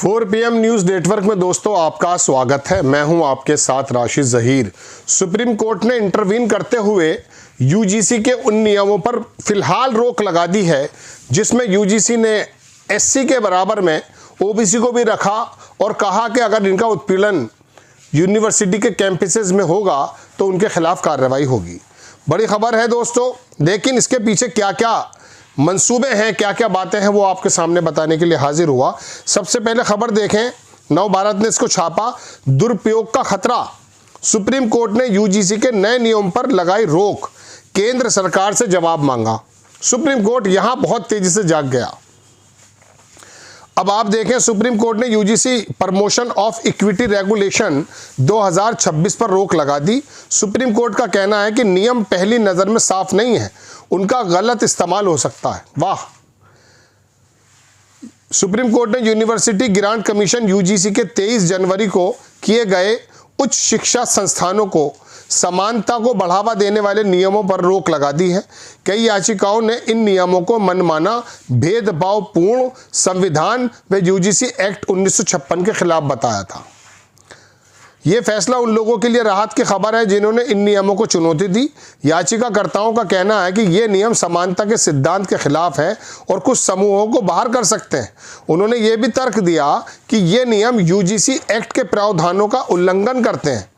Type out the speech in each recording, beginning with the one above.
4 PM news network में दोस्तों आपका स्वागत है। मैं हूं आपके साथ राशिद ज़हीर। सुप्रीम कोर्ट ने इंटरवीन करते हुए यूजीसी के उन नियमों पर फिलहाल रोक लगा दी है जिसमें यूजीसी ने एससी के बराबर में ओबीसी को भी रखा और कहा कि अगर इनका उत्पीड़न यूनिवर्सिटी के कैंपसेस में होगा तो उनके खिलाफ कार्रवाई होगी। बड़ी खबर है दोस्तों, लेकिन इसके पीछे क्या क्या मंसूबे हैं, क्या क्या बातें हैं, वो आपके सामने बताने के लिए हाजिर हुआ। सबसे पहले खबर देखें, नव भारत ने इसको छापा, दुरुपयोग का खतरा। सुप्रीम कोर्ट ने यूजीसी के नए नियम पर लगाई रोक, केंद्र सरकार से जवाब मांगा। सुप्रीम कोर्ट यहां बहुत तेजी से जाग गया। अब आप देखें, सुप्रीम कोर्ट ने UGC promotion of equity regulation 2026 पर रोक लगा दी। सुप्रीम कोर्ट का कहना है कि नियम पहली नज़र में साफ नहीं है, उनका गलत इस्तेमाल हो सकता है। वाह! सुप्रीम कोर्ट ने यूनिवर्सिटी ग्रांट कमीशन यूजीसी के 23 जनवरी को किए गए उच्च शिक्षा संस्थानों को समानता को बढ़ावा देने वाले नियमों पर रोक लगा दी है। कई याचिकाओं ने इन नियमों को मनमाना, भेदभावपूर्ण, संविधान व यूजीसी एक्ट 1956 के खिलाफ बताया था। ये फैसला उन लोगों के लिए राहत की खबर है जिन्होंने इन नियमों को चुनौती दी। याचिकाकर्ताओं का कहना है कि ये नियम समानता के सिद्धांत के खिलाफ है और कुछ समूहों को बाहर कर सकते हैं। उन्होंने ये भी तर्क दिया कि ये नियम यूजीसी एक्ट के प्रावधानों का उल्लंघन करते हैं।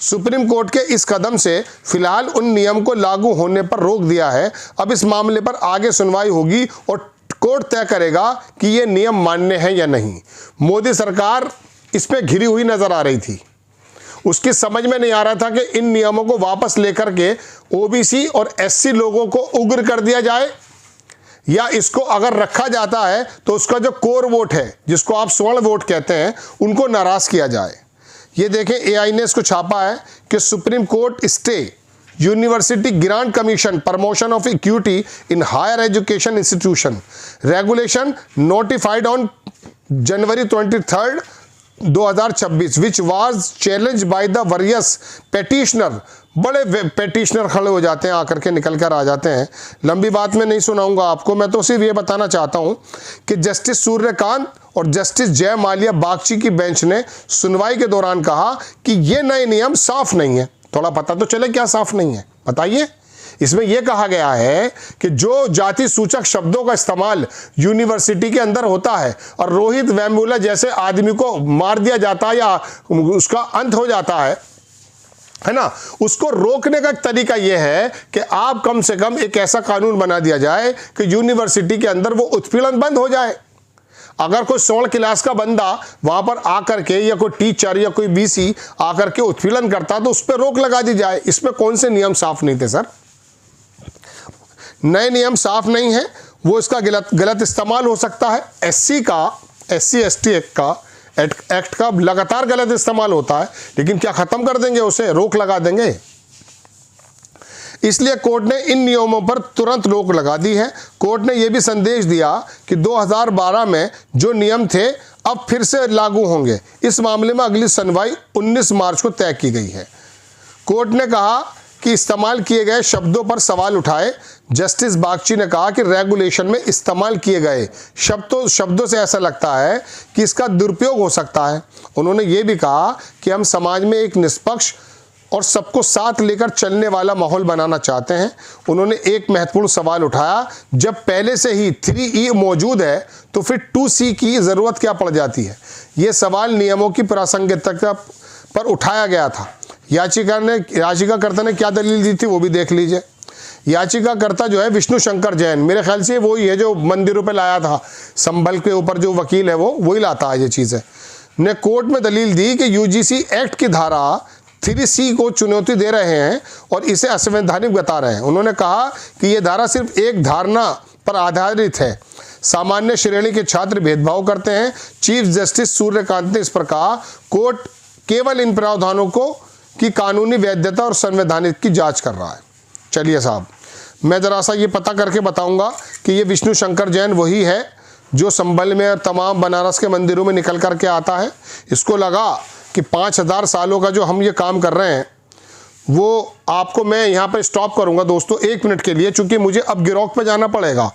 सुप्रीम कोर्ट के इस कदम से फिलहाल उन नियम को लागू होने पर रोक दिया है। अब इस मामले पर आगे सुनवाई होगी और कोर्ट तय करेगा कि ये नियम मान्य हैं या नहीं। मोदी सरकार इसमें घिरी हुई नजर आ रही थी। उसकी समझ में नहीं आ रहा था कि इन नियमों को वापस लेकर के ओबीसी और एससी लोगों को उग्र कर दिया जाए या इसको अगर रखा जाता है तो उसका जो कोर वोट है, जिसको आप स्वर्ण वोट कहते हैं, उनको नाराज किया जाए। ये देखें, एआई ने इसको छापा है कि supreme court stay university grant commission promotion of equity in higher education institution regulation notified on January 23, 2026 which was challenge by the various petitioner. बड़े पेटिशनर खड़े हो जाते हैं, आकर के निकल कर आ जाते हैं। लंबी बात में नहीं सुनाऊंगा आपको, मैं तो सिर्फ ये बताना चाहता हूं कि जस्टिस सूर्यकांत और जस्टिस जय माल्या बागची की बेंच ने सुनवाई के दौरान कहा कि ये नए नियम साफ नहीं है। थोड़ा पता तो चले क्या साफ नहीं है, बताइए। इसमें यह कहा गया है कि जो जाति सूचक शब्दों का इस्तेमाल यूनिवर्सिटी के अंदर होता है और रोहित वेमुला जैसे आदमी को मार दिया जाता है या उसका अंत हो जाता है ना, उसको रोकने का एक तरीका यह है कि आप कम से कम एक ऐसा कानून बना दिया जाए कि यूनिवर्सिटी के अंदर वो उत्पीड़न बंद हो जाए। अगर कोई 16 क्लास का बंदा वहां पर आकर के या कोई टीचर या कोई बीसी आकर के उत्पीड़न करता तो उस पर रोक लगा दी जाए। इसमें कौन से नियम साफ नहीं थे सर? नए नियम साफ नहीं है, वो इसका गलत इस्तेमाल हो सकता है। एससी एसटी एक्ट का लगातार गलत इस्तेमाल होता है, लेकिन क्या खत्म कर देंगे उसे? रोक लगा देंगे। इसलिए कोर्ट ने इन नियमों पर तुरंत रोक लगा दी है। कोर्ट ने यह भी संदेश दिया कि 2012 में जो नियम थे अब फिर से लागू होंगे। इस मामले में अगली सुनवाई 19 मार्च को तय की गई है। कोर्ट ने कहा कि इस्तेमाल किए गए शब्दों पर सवाल उठाए। जस्टिस बागची ने कहा कि रेगुलेशन में इस्तेमाल किए गए शब्दों से ऐसा लगता है कि इसका दुरुपयोग हो सकता है। उन्होंने ये भी कहा कि हम समाज में एक निष्पक्ष और सबको साथ लेकर चलने वाला माहौल बनाना चाहते हैं। उन्होंने एक महत्वपूर्ण सवाल उठाया, जब पहले से ही 3E मौजूद है तो फिर 2C की ज़रूरत क्या पड़ जाती है? ये सवाल नियमों की प्रासंगिकता पर उठाया गया था। याचिकाकर्ता ने क्या दलील दी थी वो भी देख लीजिए। याचिकाकर्ता जो है विष्णु शंकर जैन, मेरे ख्याल से वही है जो मंदिरों पे लाया था, संभल के ऊपर जो वकील है वो वही लाता है ये चीज़ें, ने कोर्ट में दलील दी कि यूजीसी एक्ट की धारा 3C को चुनौती दे रहे हैं और इसे असंवैधानिक बता रहे हैं। उन्होंने कहा कि ये धारा सिर्फ एक धारणा पर आधारित है, सामान्य श्रेणी के छात्र भेदभाव करते हैं। चीफ जस्टिस सूर्यकांत ने इस पर कहा, कोर्ट केवल इन प्रावधानों की कानूनी वैधता और संवैधानिक की जांच कर रहा है। चलिए साहब, मैं ज़रा सा ये पता करके बताऊंगा कि ये विष्णु शंकर जैन वही है जो संभल में और तमाम बनारस के मंदिरों में निकल करके आता है। इसको लगा कि 5000 सालों का जो हम ये काम कर रहे हैं वो आपको मैं यहाँ पर स्टॉप करूँगा दोस्तों 1 मिनट के लिए, चूँकि मुझे अब गिरौक पर जाना पड़ेगा।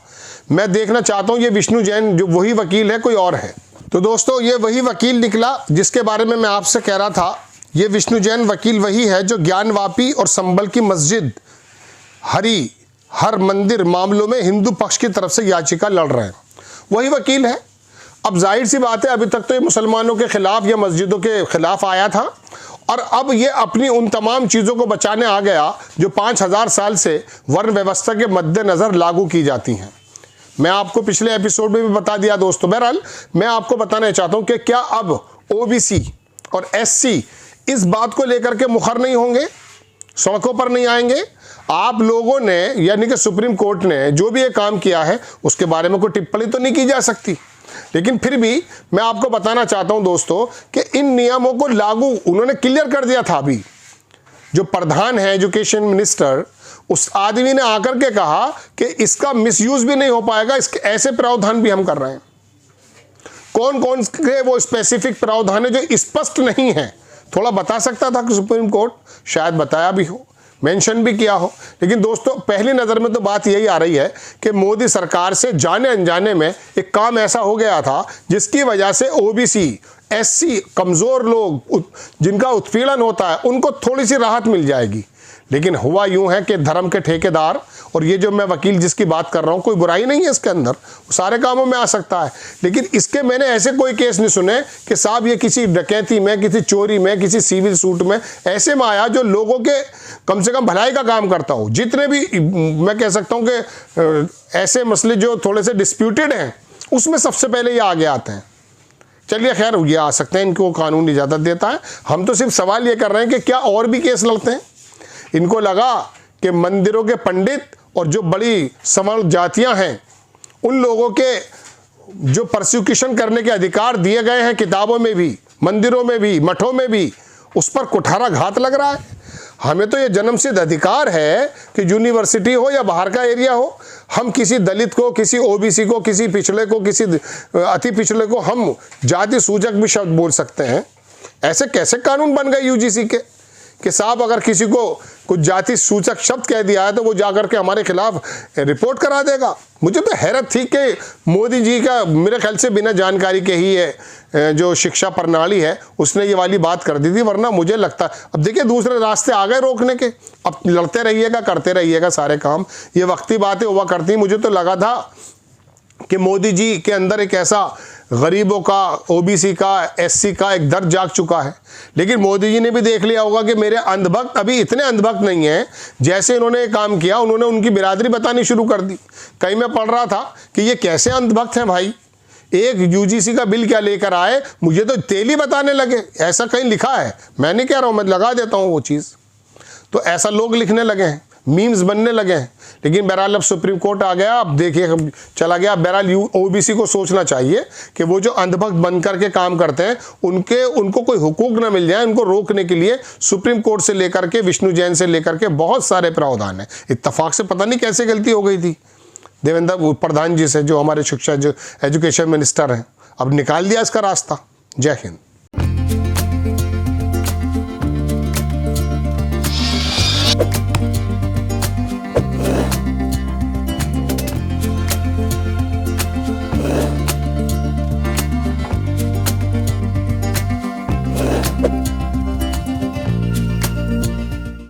मैं देखना चाहता हूँ ये विष्णु जैन जो वही वकील है कोई और है। तो दोस्तों ये वही वकील निकला जिसके बारे में मैं आपसे कह रहा था। ये विष्णु जैन वकील वही है जो ज्ञानवापी और संबल की मस्जिद हर मंदिर मामलों में हिंदू पक्ष की तरफ से याचिका लड़ रहे हैं, वही वकील है। अब जाहिर सी बात है, अभी तक तो ये मुसलमानों के खिलाफ या मस्जिदों के खिलाफ आया था, और अब ये अपनी उन तमाम चीज़ों को बचाने आ गया जो 5000 साल से वर्ण व्यवस्था के मद्देनज़र लागू की जाती हैं। मैं आपको पिछले एपिसोड में भी बता दिया दोस्तों। बहरहाल मैं आपको बताना चाहता हूँ कि क्या अब ओबीसी और एससी इस बात को लेकर के मुखर नहीं होंगे, सड़कों पर नहीं आएंगे? आप लोगों ने यानी कि सुप्रीम कोर्ट ने जो भी ये काम किया है उसके बारे में कोई टिप्पणी तो नहीं की जा सकती, लेकिन फिर भी मैं आपको बताना चाहता हूं दोस्तों कि इन नियमों को लागू उन्होंने क्लियर कर दिया था। अभी जो प्रधान है एजुकेशन मिनिस्टर, उस आदमी ने आकर के कहा कि इसका मिसयूज भी नहीं हो पाएगा, इसके ऐसे प्रावधान भी हम कर रहे हैं। कौन कौन से वो स्पेसिफिक प्रावधान है जो स्पष्ट नहीं है, थोड़ा बता सकता था कि सुप्रीम कोर्ट, शायद बताया भी हो, मेंशन भी किया हो। लेकिन दोस्तों पहली नज़र में तो बात यही आ रही है कि मोदी सरकार से जाने अनजाने में एक काम ऐसा हो गया था जिसकी वजह से ओबीसी, एससी, कमज़ोर लोग जिनका उत्पीड़न होता है उनको थोड़ी सी राहत मिल जाएगी। लेकिन हुआ यूं है कि धर्म के ठेकेदार, और ये जो मैं वकील जिसकी बात कर रहा हूँ, कोई बुराई नहीं है इसके अंदर, वो सारे कामों में आ सकता है, लेकिन इसके मैंने ऐसे कोई केस नहीं सुने कि साहब ये किसी डकैती में, किसी चोरी में, किसी सिविल सूट में ऐसे में आया जो लोगों के कम से कम भलाई का काम करता हो। जितने भी मैं कह सकता हूँ कि ऐसे मसले जो थोड़े से डिस्प्यूटेड हैं उसमें सबसे पहले ये आगे आते हैं। चलिए खैर, ये आ सकते हैं, इनको कानून इजाज़त देता है। हम तो सिर्फ सवाल ये कर रहे हैं कि क्या और भी केस लड़ते हैं? इनको लगा कि मंदिरों के पंडित और जो बड़ी सवर्ण जातियां हैं उन लोगों के जो प्रोसिक्यूशन करने के अधिकार दिए गए हैं किताबों में भी, मंदिरों में भी, मठों में भी, उस पर कुठाराघात लग रहा है। हमें तो ये जन्मसिद्ध अधिकार है कि यूनिवर्सिटी हो या बाहर का एरिया हो, हम किसी दलित को, किसी ओबीसी को, किसी पिछड़े को, किसी अति पिछड़े को हम जाति सूचक भी शब्द बोल सकते हैं। ऐसे कैसे कानून बन गए यूजीसी के कि साहब अगर किसी को कुछ जाति सूचक शब्द कह दिया है तो वो जाकर के हमारे खिलाफ रिपोर्ट करा देगा? मुझे तो हैरत थी कि मोदी जी का मेरे ख्याल से बिना जानकारी के ही है जो शिक्षा प्रणाली है उसने ये वाली बात कर दी थी, वरना मुझे लगता, अब देखिए दूसरे रास्ते आ गए रोकने के, अब लड़ते रहिएगा, करते रहिएगा सारे काम, ये वक्ती बातें हुआ करती। मुझे तो लगा था कि मोदी जी के अंदर एक ऐसा गरीबों का, ओबीसी का, एससी का एक दर्द जाग चुका है, लेकिन मोदी जी ने भी देख लिया होगा कि मेरे अंधभक्त अभी इतने अंधभक्त नहीं हैं। जैसे इन्होंने काम किया उन्होंने उनकी बिरादरी बतानी शुरू कर दी। कहीं मैं पढ़ रहा था कि ये कैसे अंधभक्त हैं भाई, एक यूजीसी का बिल क्या लेकर आए, मुझे तो तेली बताने लगे, ऐसा कहीं लिखा है, मैं नहीं कह रहा हूँ, मैं लगा देता हूँ वो चीज़। तो ऐसा लोग लिखने लगे हैं, मीम्स बनने लगे हैं। लेकिन बहरहाल अब सुप्रीम कोर्ट आ गया, अब देखिए चला गया। बहरहाल ओबीसी को सोचना चाहिए कि वो जो अंधभक्त बन करके काम करते हैं उनको कोई हुकूक ना मिल जाए, उनको रोकने के लिए सुप्रीम कोर्ट से लेकर के, विष्णु जैन से लेकर के बहुत सारे प्रावधान हैं। इत्तेफाक से पता नहीं कैसे गलती हो गई थी देवेंद्र प्रधान जी से, जो हमारे शिक्षा जो एजुकेशन मिनिस्टर हैं, अब निकाल दिया इसका रास्ता। जय हिंद।